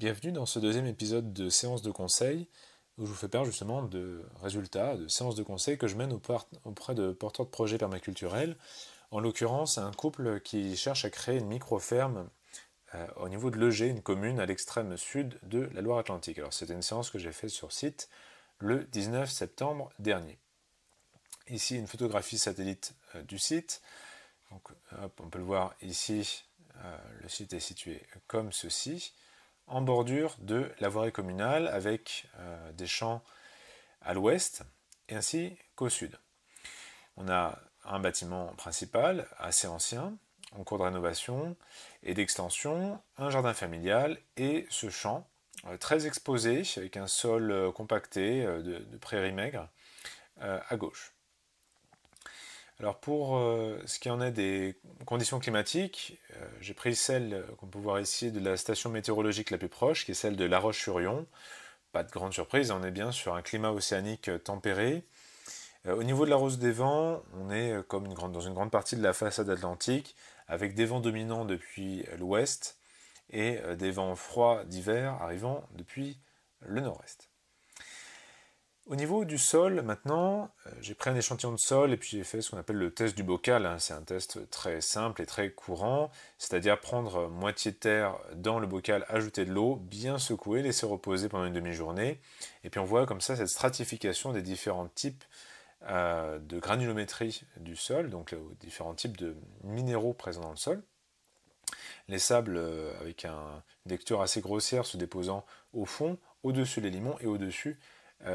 Bienvenue dans ce deuxième épisode de séance de conseil où je vous fais part justement de résultats, de séances de conseil que je mène auprès de porteurs de projets permaculturels. En l'occurrence, un couple qui cherche à créer une micro-ferme au niveau de Legé, une commune à l'extrême sud de la Loire-Atlantique. Alors c'était une séance que j'ai faite sur site le 19 septembre dernier. Ici une photographie satellite du site. Donc, hop, on peut le voir ici, le site est situé comme ceci, en bordure de la voirie communale avec des champs à l'ouest et ainsi qu'au sud. On a un bâtiment principal assez ancien, en cours de rénovation et d'extension, un jardin familial et ce champ très exposé avec un sol compacté de prairies maigres à gauche. Alors pour ce qui en est des conditions climatiques, j'ai pris celle qu'on peut voir ici de la station météorologique la plus proche, qui est celle de La Roche-sur-Yon. Pas de grande surprise, on est bien sur un climat océanique tempéré. Au niveau de la rose des vents, on est comme dans une grande partie de la façade atlantique, avec des vents dominants depuis l'ouest et des vents froids d'hiver arrivant depuis le nord-est. Au niveau du sol, maintenant, j'ai pris un échantillon de sol et puis j'ai fait ce qu'on appelle le test du bocal. C'est un test très simple et très courant, c'est-à-dire prendre moitié de terre dans le bocal, ajouter de l'eau, bien secouer, laisser reposer pendant une demi-journée. Et puis on voit comme ça cette stratification des différents types de granulométrie du sol, donc aux différents types de minéraux présents dans le sol. Les sables avec une texture assez grossière se déposant au fond, au-dessus les limons et au-dessus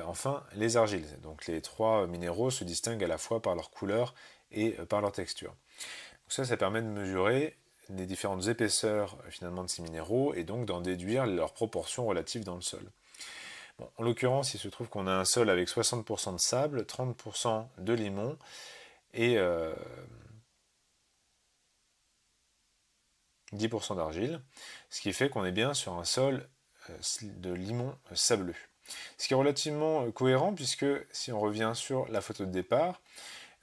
enfin, les argiles. Donc les trois minéraux se distinguent à la fois par leur couleur et par leur texture. Donc ça permet de mesurer les différentes épaisseurs finalement de ces minéraux et donc d'en déduire leurs proportions relatives dans le sol. Bon, en l'occurrence, il se trouve qu'on a un sol avec 60% de sable, 30% de limon et 10% d'argile, ce qui fait qu'on est bien sur un sol de limon sableux. Ce qui est relativement cohérent puisque si on revient sur la photo de départ,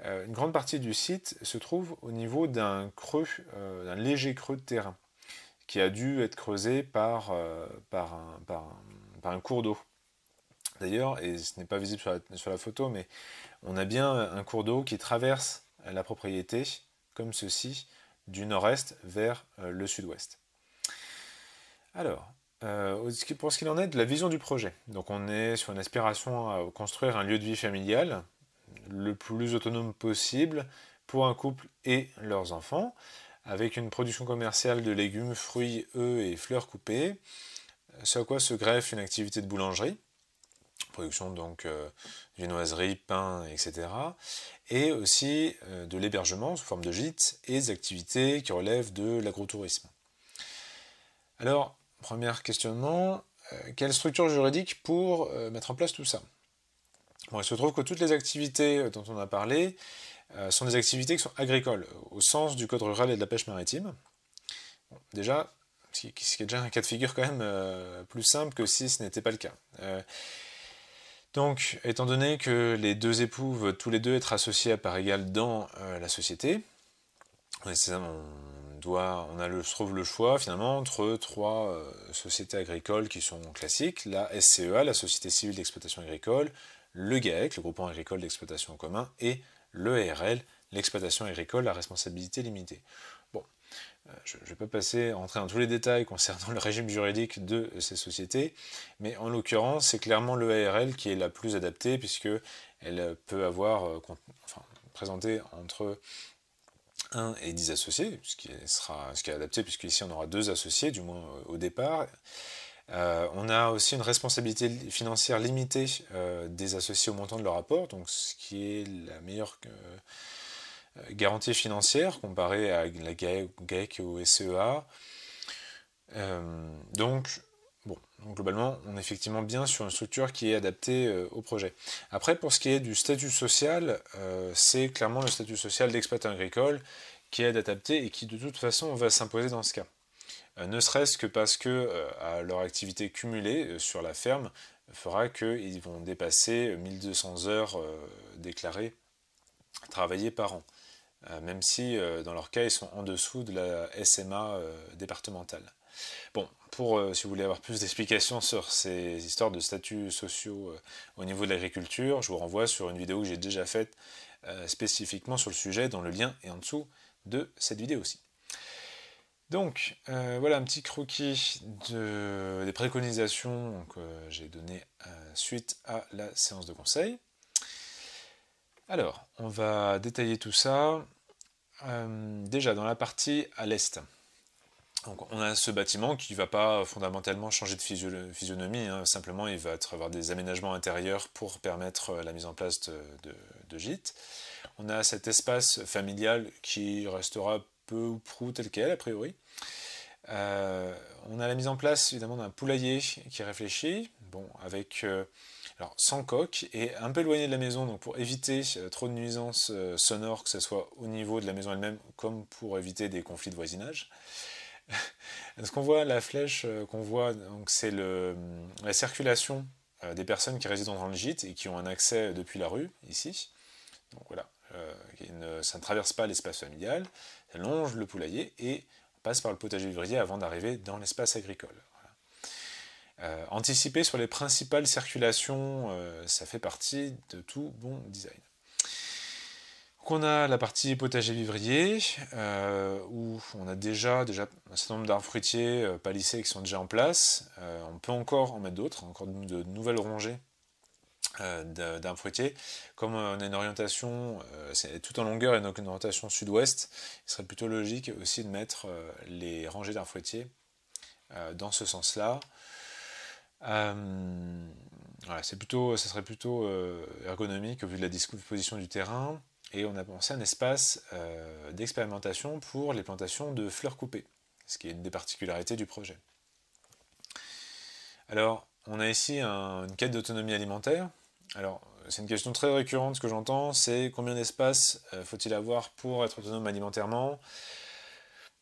une grande partie du site se trouve au niveau d'un creux, d'un léger creux de terrain qui a dû être creusé par un cours d'eau. D'ailleurs, et ce n'est pas visible sur la photo, mais on a bien un cours d'eau qui traverse la propriété, comme ceci, du nord-est vers le sud-ouest. Alors, pour ce qu'il en est de la vision du projet, donc on est sur une aspiration à construire un lieu de vie familial le plus autonome possible pour un couple et leurs enfants, avec une production commerciale de légumes, fruits, œufs et fleurs coupées, ce à quoi se greffe une activité de boulangerie, production donc viennoiserie, pain, etc. Et aussi de l'hébergement sous forme de gîtes et des activités qui relèvent de l'agrotourisme. Alors, premier questionnement, quelle structure juridique pour mettre en place tout ça? Bon, il se trouve que toutes les activités dont on a parlé sont des activités qui sont agricoles, au sens du Code rural et de la pêche maritime. Bon, déjà, ce qui est déjà un cas de figure quand même plus simple que si ce n'était pas le cas. Donc, étant donné que les deux époux veulent tous les deux être associés à part égale dans la société, se trouve le choix finalement entre trois sociétés agricoles qui sont classiques, la SCEA, la Société Civile d'Exploitation Agricole, le GAEC, le Groupement Agricole d'Exploitation en Commun, et l'EARL, l'Exploitation Agricole à Responsabilité Limitée. Bon, je ne vais pas entrer dans tous les détails concernant le régime juridique de ces sociétés, mais en l'occurrence, c'est clairement l'EARL qui est la plus adaptée, puisqu'elle peut avoir présenté entre 1 et 10 associés, ce qui est adapté, puisque ici on aura 2 associés, du moins au départ. On a aussi une responsabilité financière limitée des associés au montant de leur apport, donc ce qui est la meilleure garantie financière comparée à la GAEC ou SCEA. Donc, globalement, on est effectivement bien sur une structure qui est adaptée au projet. Après, pour ce qui est du statut social, c'est clairement le statut social d'exploitant agricole qui est adapté et qui de toute façon va s'imposer dans ce cas. Ne serait-ce que parce que leur activité cumulée sur la ferme fera qu'ils vont dépasser 1200 heures déclarées travaillées par an, même si dans leur cas ils sont en dessous de la SMA départementale. Bon, si vous voulez avoir plus d'explications sur ces histoires de statuts sociaux au niveau de l'agriculture, je vous renvoie sur une vidéo que j'ai déjà faite spécifiquement sur le sujet, dont le lien est en dessous de cette vidéo aussi. Donc, voilà un petit croquis des préconisations que j'ai données suite à la séance de conseil. Alors, on va détailler tout ça. Déjà, dans la partie à l'est, donc, on a ce bâtiment qui ne va pas fondamentalement changer de physionomie, hein. Simplement il va avoir des aménagements intérieurs pour permettre la mise en place de gîtes. On a cet espace familial qui restera peu ou prou tel quel a priori. On a la mise en place évidemment d'un poulailler qui est réfléchi, bon, avec alors sans coque et un peu éloigné de la maison, donc pour éviter trop de nuisances sonores, que ce soit au niveau de la maison elle-même comme pour éviter des conflits de voisinage. Ce qu'on voit, la flèche qu'on voit, c'est la circulation des personnes qui résident dans le gîte et qui ont un accès depuis la rue, ici. Donc voilà, ça ne traverse pas l'espace familial, ça longe le poulailler et passe par le potager-vivrier avant d'arriver dans l'espace agricole. Voilà. Anticiper sur les principales circulations, ça fait partie de tout bon design. Donc on a la partie potager-vivrier, où on a déjà un certain nombre d'arbres fruitiers palissés qui sont déjà en place. On peut encore en mettre d'autres, encore de nouvelles rongées d'arbres fruitiers. Comme on a une orientation, c'est tout en longueur et donc une orientation sud-ouest, il serait plutôt logique aussi de mettre les rangées d'arbres fruitiers dans ce sens-là. Voilà, ça serait plutôt ergonomique au vu de la disposition du terrain. Et on a pensé un espace d'expérimentation pour les plantations de fleurs coupées, ce qui est une des particularités du projet. Alors, on a ici une quête d'autonomie alimentaire. Alors, c'est une question très récurrente, ce que j'entends, c'est combien d'espace faut-il avoir pour être autonome alimentairement ?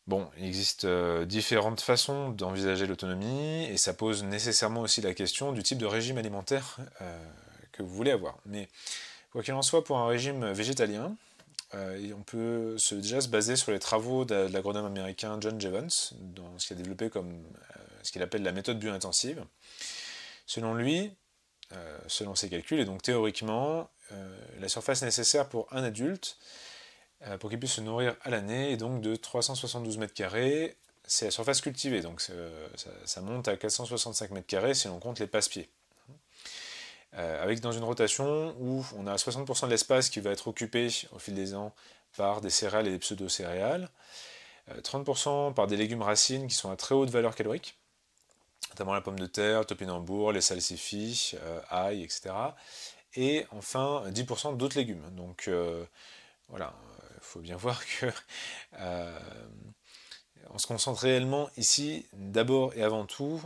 Bon, il existe différentes façons d'envisager l'autonomie, et ça pose nécessairement aussi la question du type de régime alimentaire que vous voulez avoir. Mais quoi qu'il en soit, pour un régime végétalien, on peut déjà se baser sur les travaux de l'agronome américain John Jevons, dans ce qu'il a développé comme ce qu'il appelle la méthode bio-intensive. Selon lui, selon ses calculs, et donc théoriquement, la surface nécessaire pour un adulte, pour qu'il puisse se nourrir à l'année, est donc de 372 m², c'est la surface cultivée, donc ça monte à 465 m² si l'on compte les passe-pieds. Avec dans une rotation où on a 60% de l'espace qui va être occupé au fil des ans par des céréales et des pseudo-céréales, 30% par des légumes racines qui sont à très haute valeur calorique, notamment la pomme de terre, le topinambour, les salsifis, ail, etc. Et enfin 10% d'autres légumes. Donc voilà, il faut bien voir que on se concentre réellement ici, d'abord et avant tout,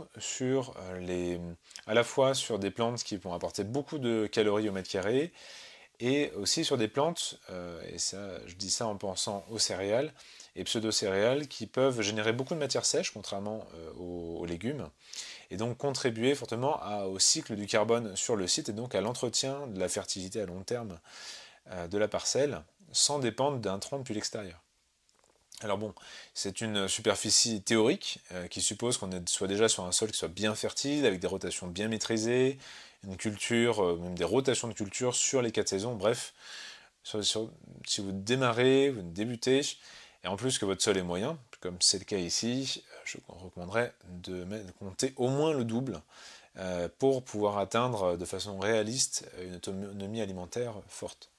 à la fois sur des plantes qui vont apporter beaucoup de calories au mètre carré, et aussi sur des plantes, et ça, je dis ça en pensant aux céréales et pseudo-céréales, qui peuvent générer beaucoup de matière sèche, contrairement aux légumes, et donc contribuer fortement au cycle du carbone sur le site, et donc à l'entretien de la fertilité à long terme de la parcelle, sans dépendre d'un intrant depuis l'extérieur. Alors bon, c'est une superficie théorique qui suppose qu'on soit déjà sur un sol qui soit bien fertile, avec des rotations bien maîtrisées, une culture, même des rotations de culture sur les 4 saisons, bref, si vous démarrez, vous débutez, et en plus que votre sol est moyen, comme c'est le cas ici, je recommanderais de compter au moins le double pour pouvoir atteindre de façon réaliste une autonomie alimentaire forte.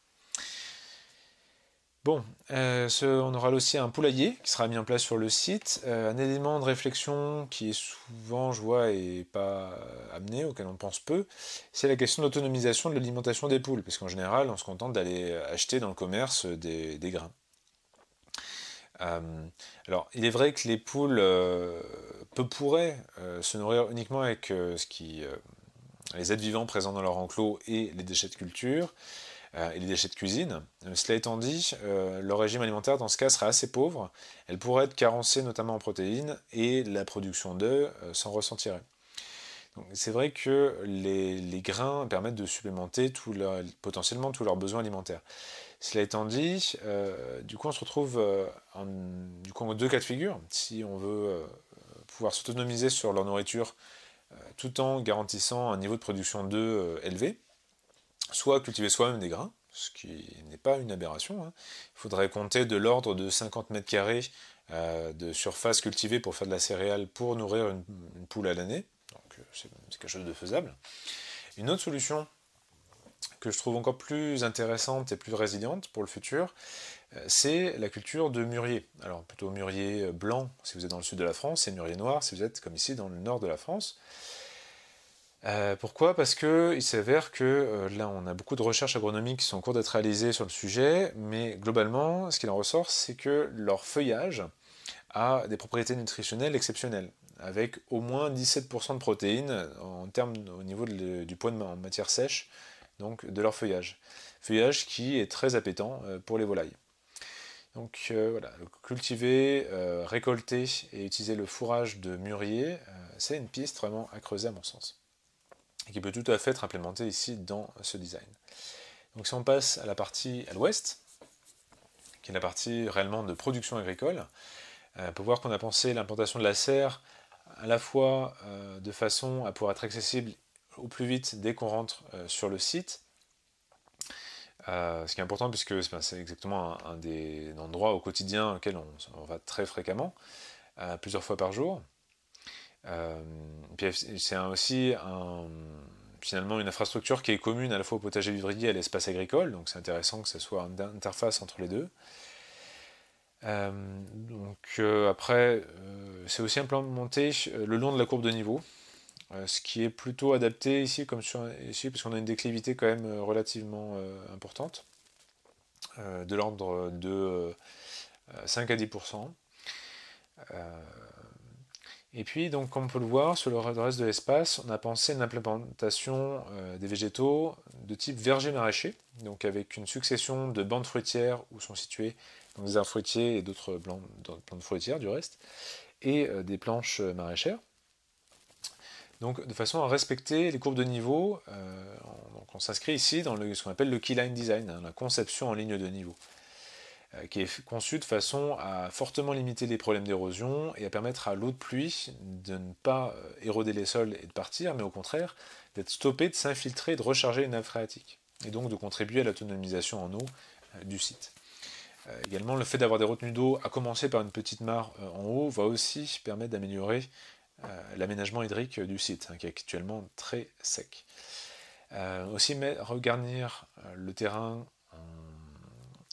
Bon, on aura aussi un poulailler qui sera mis en place sur le site. Un élément de réflexion qui est souvent, je vois, et pas amené, auquel on pense peu, c'est la question de l'autonomisation de l'alimentation des poules, parce qu'en général, on se contente d'aller acheter dans le commerce des grains. Alors, il est vrai que les poules pourraient se nourrir uniquement avec les êtres vivants présents dans leur enclos et les déchets de culture, et les déchets de cuisine. Cela étant dit, leur régime alimentaire dans ce cas sera assez pauvre. Elle pourrait être carencée notamment en protéines et la production d'œufs s'en ressentirait. C'est vrai que les grains permettent de supplémenter potentiellement tous leurs besoins alimentaires. Cela étant dit, du coup on se retrouve en deux cas de figure. Si on veut pouvoir s'autonomiser sur leur nourriture tout en garantissant un niveau de production d'œufs élevé, soit cultiver soi-même des grains, ce qui n'est pas une aberration. Hein. Il faudrait compter de l'ordre de 50 mètres carrés de surface cultivée pour faire de la céréale pour nourrir une poule à l'année. Donc c'est quelque chose de faisable. Une autre solution que je trouve encore plus intéressante et plus résiliente pour le futur, c'est la culture de mûrier. Alors plutôt mûrier blanc si vous êtes dans le sud de la France, et mûrier noir si vous êtes comme ici dans le nord de la France. Pourquoi? Parce qu'il s'avère que là on a beaucoup de recherches agronomiques qui sont en cours d'être réalisées sur le sujet, mais globalement ce qu'il en ressort c'est que leur feuillage a des propriétés nutritionnelles exceptionnelles, avec au moins 17% de protéines en termes au niveau du poids en matière sèche, donc de leur feuillage. Feuillage qui est très appétant pour les volailles. Donc voilà, cultiver, récolter et utiliser le fourrage de mûrier, c'est une piste vraiment à creuser à mon sens, et qui peut tout à fait être implémentée ici dans ce design. Donc si on passe à la partie à l'ouest, qui est la partie réellement de production agricole, on peut voir qu'on a pensé l'implantation de la serre à la fois de façon à pouvoir être accessible au plus vite dès qu'on rentre sur le site, ce qui est important puisque c'est exactement un des endroits au quotidien auquel on va très fréquemment, plusieurs fois par jour. Puis c'est aussi finalement une infrastructure qui est commune à la fois au potager vivrier et à l'espace agricole, donc c'est intéressant que ce soit une interface entre les deux. Après, c'est aussi implémenté le long de la courbe de niveau, ce qui est plutôt adapté ici, ici, parce qu'on a une déclivité quand même relativement importante, de l'ordre de 5 à 10%. Et puis, donc, comme on peut le voir, sur le reste de l'espace, on a pensé une implémentation des végétaux de type verger maraîcher, donc avec une succession de bandes fruitières où sont situés donc des arbres fruitiers et d'autres plantes fruitières du reste, et des planches maraîchères. Donc, de façon à respecter les courbes de niveau, donc on s'inscrit ici dans ce qu'on appelle le keyline design, hein, la conception en ligne de niveau, qui est conçu de façon à fortement limiter les problèmes d'érosion et à permettre à l'eau de pluie de ne pas éroder les sols et de partir, mais au contraire d'être stoppée, de s'infiltrer et de recharger les nappes phréatiques, et donc de contribuer à l'autonomisation en eau du site. Également, le fait d'avoir des retenues d'eau, à commencer par une petite mare en haut, va aussi permettre d'améliorer l'aménagement hydrique du site, qui est actuellement très sec. Aussi regarnir le terrain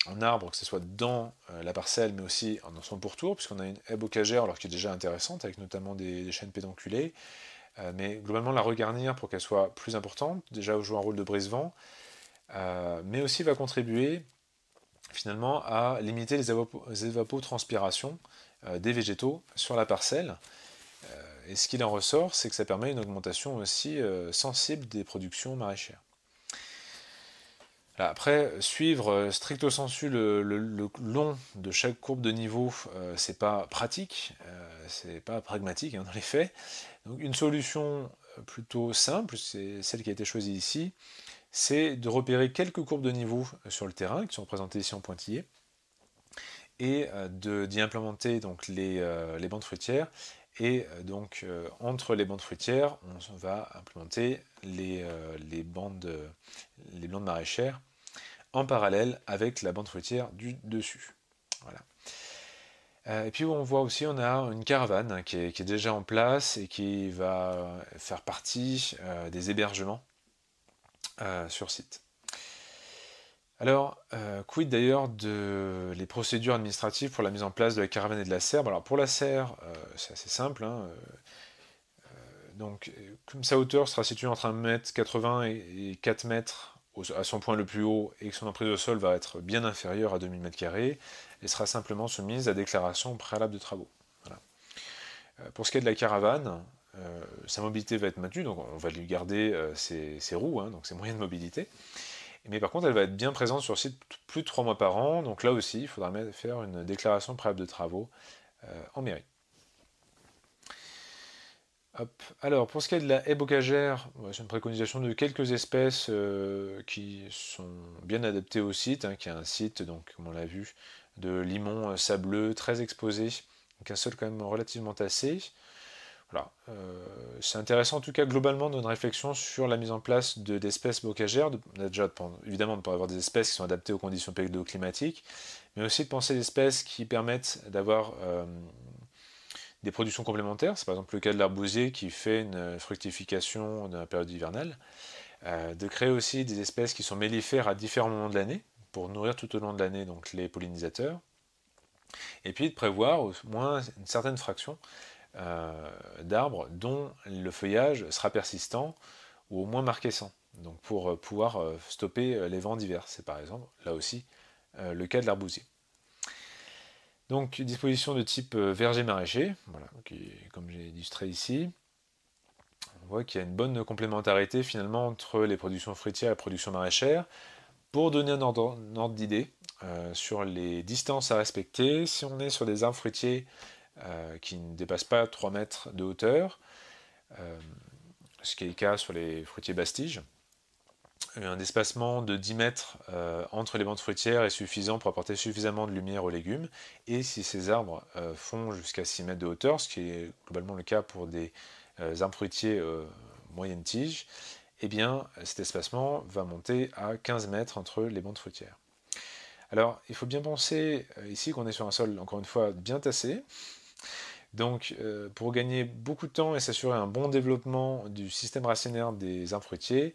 en arbre, que ce soit dans la parcelle, mais aussi dans son pourtour, puisqu'on a une haie bocagère, alors qui est déjà intéressante, avec notamment des chênes pédonculés, mais globalement la regarnir pour qu'elle soit plus importante, déjà joue un rôle de brise-vent, mais aussi va contribuer finalement à limiter les évapotranspirations des végétaux sur la parcelle. Et ce qu'il en ressort, c'est que ça permet une augmentation aussi sensible des productions maraîchères. Là, après, suivre stricto sensu le long de chaque courbe de niveau, c'est pas pratique, c'est pas pragmatique dans les faits. Donc une solution plutôt simple, c'est celle qui a été choisie ici, c'est de repérer quelques courbes de niveau sur le terrain, qui sont représentées ici en pointillé, et d'y implémenter donc les bandes fruitières, et donc entre les bandes fruitières, on va implémenter les bandes maraîchères en parallèle avec la bande fruitière du dessus. Voilà. Et puis on voit aussi, on a une caravane qui est déjà en place et qui va faire partie des hébergements sur site. Alors, quid d'ailleurs de les procédures administratives pour la mise en place de la caravane et de la serre? Alors pour la serre, c'est assez simple. Donc, comme sa hauteur sera située entre 1,80 m et 4 mètres à son point le plus haut, et que son emprise au sol va être bien inférieure à 2000 m², elle sera simplement soumise à déclaration préalable de travaux. Voilà. Pour ce qui est de la caravane, sa mobilité va être maintenue, donc on va lui garder ses roues, donc ses moyens de mobilité. Mais par contre, elle va être bien présente sur le site plus de 3 mois par an, donc là aussi, il faudra faire une déclaration préalable de travaux en mairie. Hop. Alors, pour ce qui est de la haie bocagère, c'est une préconisation de quelques espèces qui sont bien adaptées au site, qui est un site, donc, comme on l'a vu, de limon sableux, très exposé, donc un sol quand même relativement tassé. Voilà. C'est intéressant en tout cas globalement dans une réflexion sur la mise en place d'espèces bocagères, déjà évidemment de pouvoir avoir des espèces qui sont adaptées aux conditions pédoclimatiques, mais aussi de penser des espèces qui permettent d'avoir des productions complémentaires. C'est par exemple le cas de l'arbousier qui fait une fructification dans la période hivernale. De créer aussi des espèces qui sont mellifères à différents moments de l'année, pour nourrir tout au long de l'année donc les pollinisateurs, et puis de prévoir au moins une certaine fraction d'arbres dont le feuillage sera persistant ou au moins marquescent, donc pour pouvoir stopper les vents d'hiver. C'est par exemple là aussi le cas de l'arbousier. Donc disposition de type verger maraîcher, voilà, comme j'ai illustré ici. On voit qu'il y a une bonne complémentarité finalement entre les productions fruitières et la production maraîchère. Pour donner un ordre d'idée sur les distances à respecter, si on est sur des arbres fruitiers qui ne dépassent pas 3 mètres de hauteur, ce qui est le cas sur les fruitiers bastiges, un espacement de 10 mètres entre les bandes fruitières est suffisant pour apporter suffisamment de lumière aux légumes, et si ces arbres font jusqu'à 6 mètres de hauteur, ce qui est globalement le cas pour des arbres fruitiers moyenne tige, eh bien cet espacement va monter à 15 mètres entre les bandes fruitières. Alors il faut bien penser ici qu'on est sur un sol, encore une fois, bien tassé. Donc pour gagner beaucoup de temps et s'assurer un bon développement du système racinaire des arbres fruitiers,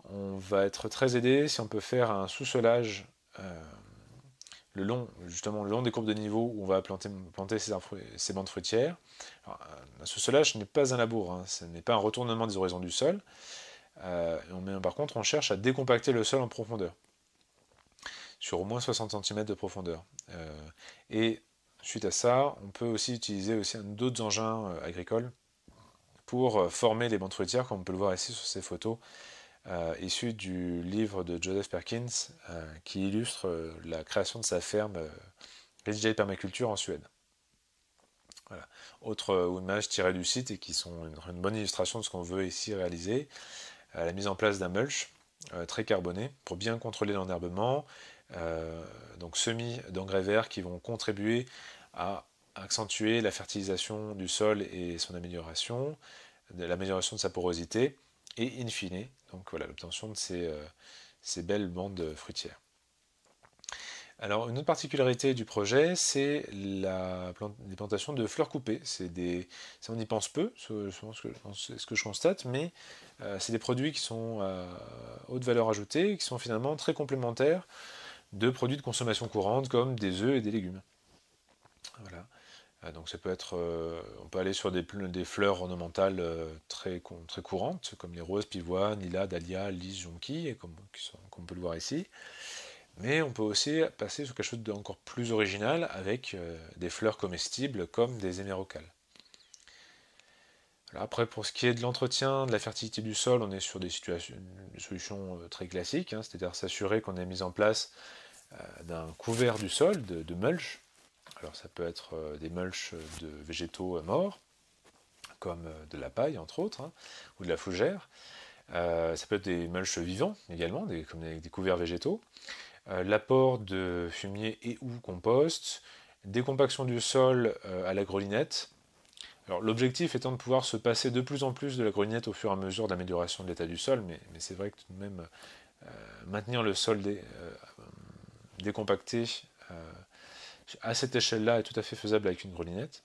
on va être très aidé si on peut faire un sous-solage le long des courbes de niveau où on va planter ces bandes fruitières. Alors, un sous-solage n'est pas un labour, hein, ce n'est pas un retournement des horizons du sol. Par contre, on cherche à décompacter le sol en profondeur, sur au moins 60 cm de profondeur. Et suite à ça, on peut aussi utiliser d'autres engins agricoles pour former les bandes fruitières, comme on peut le voir ici sur ces photos, issu du livre de Joseph Perkins qui illustre la création de sa ferme Ridgely Permaculture en Suède. Voilà. Autre images tirées du site et qui sont une bonne illustration de ce qu'on veut ici réaliser. La mise en place d'un mulch très carboné pour bien contrôler l'enherbement, donc semis d'engrais verts qui vont contribuer à accentuer la fertilisation du sol et son amélioration, l'amélioration de sa porosité, et in fine, donc voilà, l'obtention de ces belles bandes fruitières. Alors une autre particularité du projet, c'est les plantations de fleurs coupées. Ça on y pense peu, c'est ce que je constate, mais c'est des produits qui sont à haute valeur ajoutée, qui sont finalement très complémentaires de produits de consommation courante comme des œufs et des légumes. Voilà. Donc ça peut être, on peut aller sur des fleurs ornementales très courantes, comme les roses, pivoines, lilas, dahlias, lys, jonquilles, comme on peut le voir ici. Mais on peut aussi passer sur quelque chose d'encore plus original avec des fleurs comestibles comme des hémérocalles. Voilà, après, pour ce qui est de l'entretien, de la fertilité du sol, on est sur des solutions très classiques, hein, c'est-à-dire s'assurer qu'on ait mis en place d'un couvert du sol, de mulch. Alors ça peut être des mulchs de végétaux morts, comme de la paille entre autres, hein, ou de la fougère. Ça peut être des mulchs vivants également, comme des couverts végétaux. L'apport de fumier et ou compost, décompaction du sol à la grelinette. Alors l'objectif étant de pouvoir se passer de plus en plus de la grelinette au fur et à mesure d'amélioration de l'état du sol, mais c'est vrai que tout de même maintenir le sol décompacté à cette échelle-là est tout à fait faisable avec une grelinette.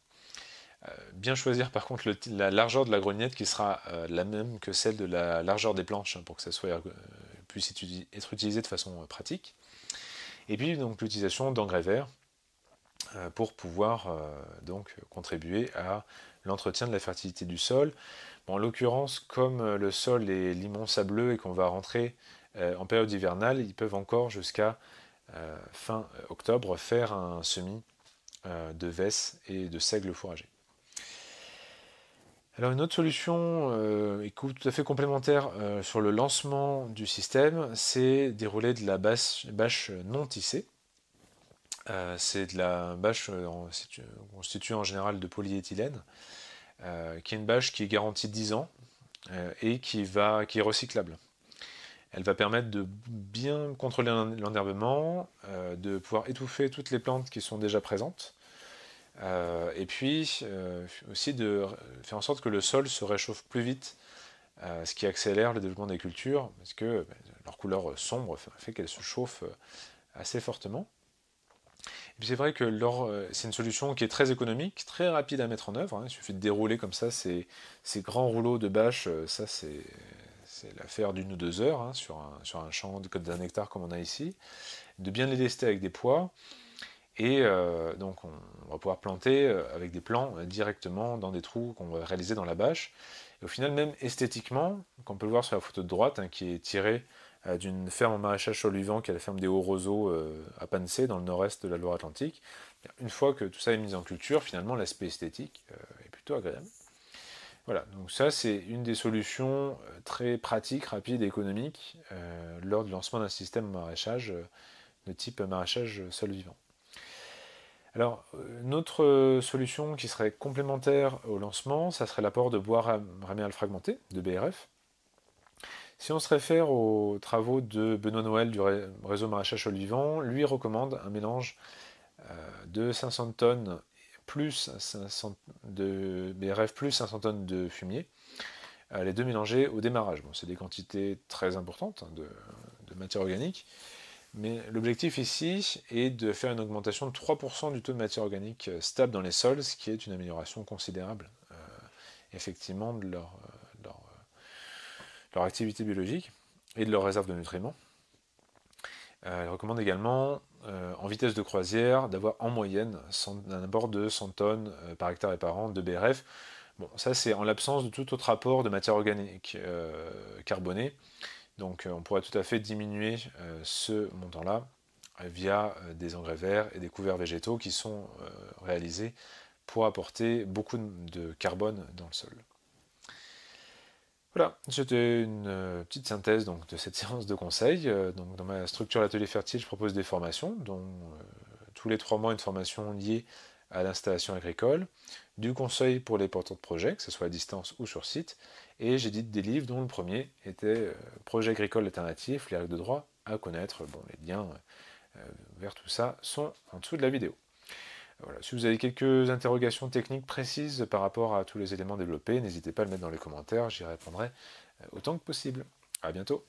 Bien choisir par contre la largeur de la grelinette qui sera la même que celle de la largeur des planches, hein, pour que ça puisse être utilisé de façon pratique. Et puis donc l'utilisation d'engrais verts pour pouvoir donc contribuer à l'entretien de la fertilité du sol. Bon, en l'occurrence, comme le sol est limon sableux et qu'on va rentrer en période hivernale, ils peuvent encore jusqu'à fin octobre faire un semis de vesses et de seigle fourragé. Alors une autre solution tout à fait complémentaire sur le lancement du système, c'est dérouler de la bâche non tissée. C'est de la bâche constituée en général de polyéthylène, qui est une bâche qui est garantie 10 ans et qui est recyclable. Elle va permettre de bien contrôler l'enherbement, de pouvoir étouffer toutes les plantes qui sont déjà présentes, Et puis aussi de faire en sorte que le sol se réchauffe plus vite, ce qui accélère le développement des cultures, parce que leur couleur sombre fait qu'elles se chauffent assez fortement. Et puis c'est vrai que c'est une solution qui est très économique, très rapide à mettre en œuvre, hein. Il suffit de dérouler comme ça ces grands rouleaux de bâches, ça c'est l'affaire d'une ou 2 heures, hein, sur un champ d'un hectare comme on a ici, de bien les lester avec des poids, et donc on va pouvoir planter avec des plants directement dans des trous qu'on va réaliser dans la bâche. Et au final, même esthétiquement, comme on peut le voir sur la photo de droite, hein, qui est tirée d'une ferme en maraîchage sur le vivant, qui est la ferme des Hauts-Roseaux à Pannecy, dans le nord-est de la Loire-Atlantique, une fois que tout ça est mis en culture, finalement l'aspect esthétique est plutôt agréable. Voilà, donc ça c'est une des solutions très pratiques, rapides et économiques lors du lancement d'un système maraîchage de type maraîchage sol vivant. Alors, une autre solution qui serait complémentaire au lancement, ça serait l'apport de bois raméal fragmenté, de BRF. Si on se réfère aux travaux de Benoît Noël du réseau maraîchage sol vivant, lui recommande un mélange de 500 tonnes plus 500 de BRF plus 500 tonnes de fumier, les deux mélangés au démarrage. Bon, c'est des quantités très importantes, hein, de matière organique, mais l'objectif ici est de faire une augmentation de 3% du taux de matière organique stable dans les sols, ce qui est une amélioration considérable, effectivement, de leur activité biologique et de leur réserve de nutriments. Il recommande également, en vitesse de croisière, d'avoir en moyenne un apport de 100 tonnes par hectare et par an de BRF. Bon, ça c'est en l'absence de tout autre apport de matière organique carbonée. Donc on pourrait tout à fait diminuer ce montant-là via des engrais verts et des couverts végétaux qui sont réalisés pour apporter beaucoup de carbone dans le sol. Voilà, c'était une petite synthèse donc, de cette séance de conseil. Donc, dans ma structure L'Atelier Fertile, je propose des formations, dont tous les 3 mois une formation liée à l'installation agricole, du conseil pour les porteurs de projets, que ce soit à distance ou sur site, et j'édite des livres dont le premier était Projet agricole alternatif, les règles de droit à connaître. Bon, les liens vers tout ça sont en dessous de la vidéo. Voilà. Si vous avez quelques interrogations techniques précises par rapport à tous les éléments développés, n'hésitez pas à le mettre dans les commentaires, j'y répondrai autant que possible. A bientôt.